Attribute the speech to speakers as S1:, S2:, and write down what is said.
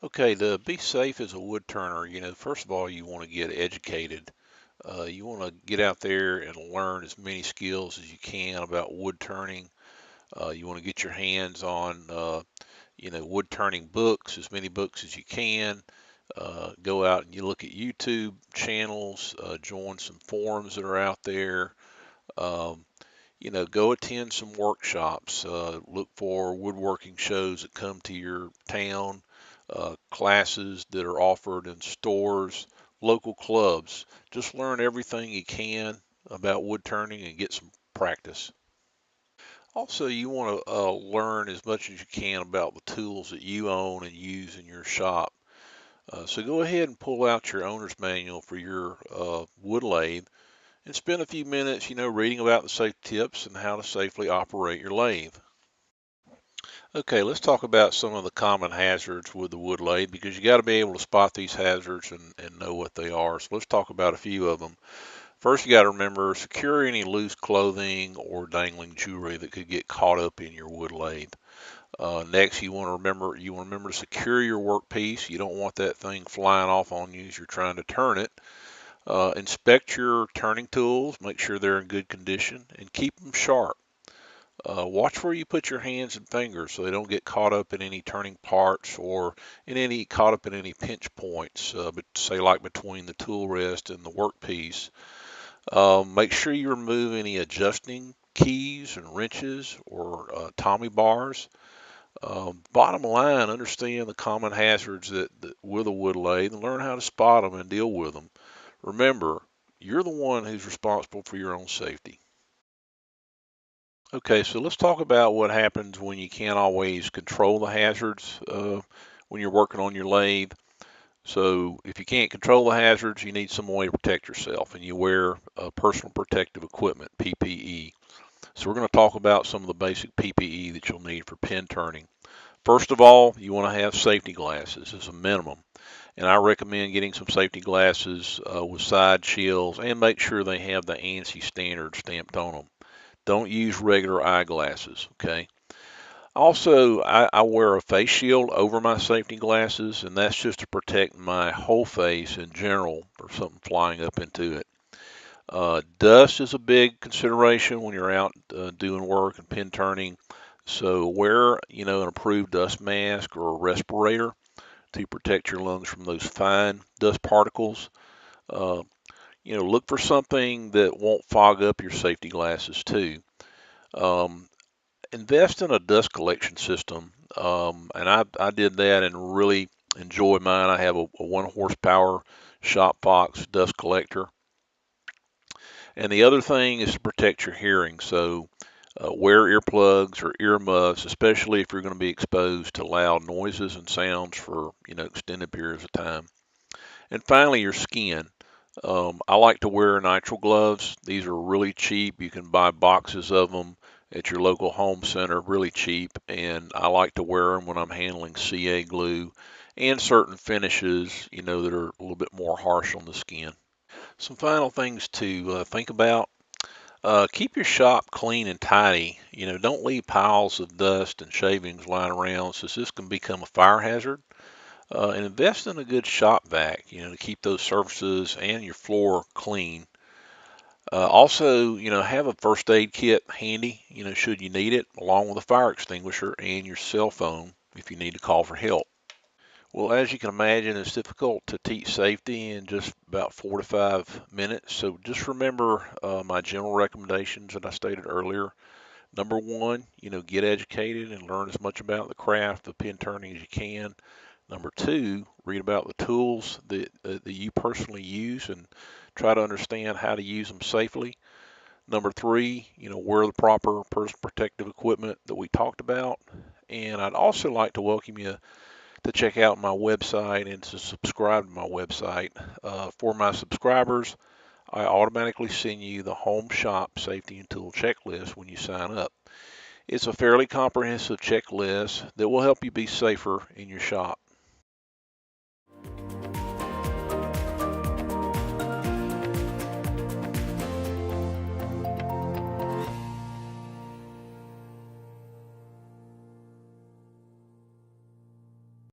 S1: Okay, to be safe as a wood turner, first of all, you want to get educated. You want to get out there and learn as many skills as you can about wood turning. You want to get your hands on, wood turning books, as many books as you can. Go out and you look at YouTube channels, join some forums that are out there. Um, go attend some workshops. Look for woodworking shows that come to your town, classes that are offered in stores, local clubs. Just learn everything you can about wood turning and get some practice. Also, you want to learn as much as you can about the tools that you own and use in your shop. So go ahead and pull out your owner's manual for your wood lathe and spend a few minutes, reading about the safety tips and how to safely operate your lathe. Okay, let's talk about some of the common hazards with the wood lathe because you got to be able to spot these hazards and know what they are. So let's talk about a few of them. First, you got to remember secure any loose clothing or dangling jewelry that could get caught up in your wood lathe. Next, you want to remember to secure your workpiece. You don't want that thing flying off on you as you're trying to turn it. Inspect your turning tools, make sure they're in good condition, and keep them sharp. Watch where you put your hands and fingers so they don't get caught up in any turning parts or caught up in any pinch points, but say like between the tool rest and the workpiece. Make sure you remove any adjusting keys and wrenches or Tommy bars. Bottom line, understand the common hazards that with a wood lathe and learn how to spot them and deal with them. Remember, you're the one who's responsible for your own safety. Okay, so let's talk about what happens when you can't always control the hazards when you're working on your lathe. So if you can't control the hazards, you need some way to protect yourself, and you wear personal protective equipment, PPE. So we're going to talk about some of the basic PPE that you'll need for pin turning. First of all, you want to have safety glasses as a minimum. And I recommend getting some safety glasses with side shields and make sure they have the ANSI standard stamped on them. Don't use regular eyeglasses, okay? Also, I wear a face shield over my safety glasses, and that's just to protect my whole face in general for something flying up into it. Dust is a big consideration when you're out doing work and pin turning. So wear, an approved dust mask or a respirator to protect your lungs from those fine dust particles. Uh, look for something that won't fog up your safety glasses too. Um, Invest in a dust collection system. And I did that and really enjoyed mine. I have a 1 horsepower Shop Fox dust collector. And the other thing is to protect your hearing. So wear earplugs or earmuffs, especially if you're going to be exposed to loud noises and sounds for extended periods of time. And finally, your skin. I like to wear nitrile gloves. These are really cheap. You can buy boxes of them at your local home center, really cheap. And I like to wear them when I'm handling CA glue and certain finishes, that are a little bit more harsh on the skin. Some final things to think about. Keep your shop clean and tidy. Don't leave piles of dust and shavings lying around since this can become a fire hazard. And invest in a good shop vac, to keep those surfaces and your floor clean. Also, have a first aid kit handy, should you need it, along with a fire extinguisher and your cell phone if you need to call for help. Well, as you can imagine, it's difficult to teach safety in just about 4 to 5 minutes. So just remember my general recommendations that I stated earlier. Number one, get educated and learn as much about the craft of pin turning as you can. Number two, read about the tools that you personally use and try to understand how to use them safely. Number three, wear the proper personal protective equipment that we talked about. And I'd also like to welcome you to check out my website and to subscribe to my website. For my subscribers, I automatically send you the home shop safety and tool checklist when you sign up. It's a fairly comprehensive checklist that will help you be safer in your shop.